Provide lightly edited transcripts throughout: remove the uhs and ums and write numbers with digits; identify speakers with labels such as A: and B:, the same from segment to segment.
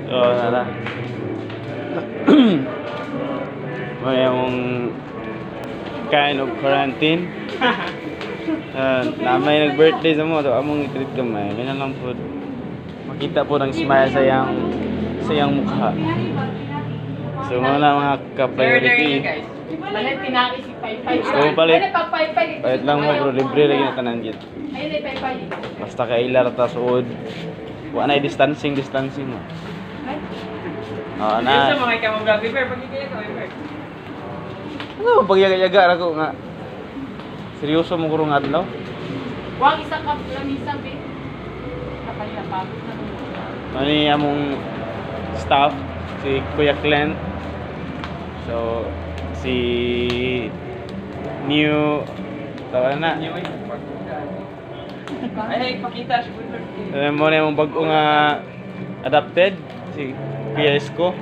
A: So, nara. May yung kind of quarantine. Na may nag-birthday sa mo, so among i-treat ka may na lang po. Makita po ng smile sa iyang mukha. So, mga mga ka-priority.
B: Malit tinaki si Paypay.
A: So, palit.
B: Pag Paypay.
A: Palit lang mo bro, libre lagi na tanan dito.
B: Ayun ay Paypay.
A: Basta kailar ta suod. Wa na distancing mo.
C: Sa
A: Na.
C: mga ikamong vlog, Viper, pagkikaya ka, Viper.
A: Ano pag yaga-yaga ako nga. Seryoso mo kurong adlaw?
B: Wag isang kap lamisa be. Kapalya pa.
A: Ano among staff si Kuya Clint. So si new tawa na.
C: Ay, pakita siya, Viper.
A: Alam mo na yung bago nga adapted si Kuya Isko.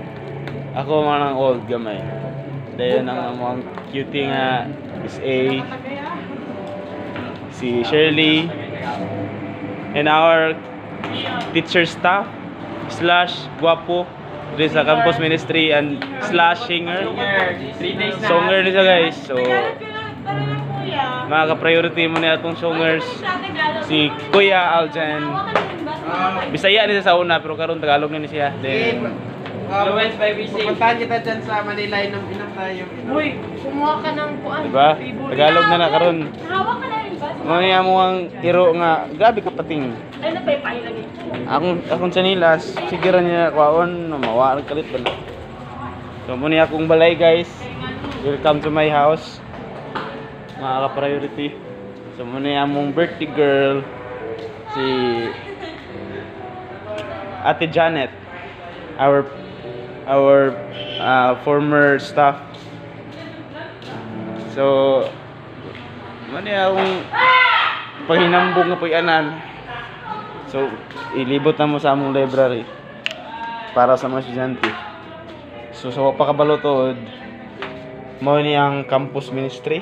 A: Ako man ang old gamay. Dayon ang mga cutie nga Miss A, si Shirley, and our teacher staff / guwapo dito sa campus ministry and / singer.
C: 3 days na.
A: Songer nila guys. So mga ka-priority mo na itong songers si Kuya Aljan. Bisaya nila sa una pero karon Tagalog na ni siya. Then
C: Influenced by Bising.
D: Pupuntahan kita dyan sa Manila, inom tayo.
B: Uy, kumuha ka ng kuan.
A: diba? Tagalog na karon.
B: Hawak ka na rin ba?
A: Mga mo ang iro nga grabe ka pating.
B: Ay na Paypay lagi.
A: Akong sanilas, sigiran niya kwaon, mawar kalit ba. So muna akong balay guys. Welcome to my house. Mga ka-priority. So muna among birthday girl si Ate Janet. Our former staff. So muna akong paghinambong nga puyanan. So, ilibot na mo sa among library para sa mga estudyante. So, sa pagkabalotod, mo ni ang campus ministry.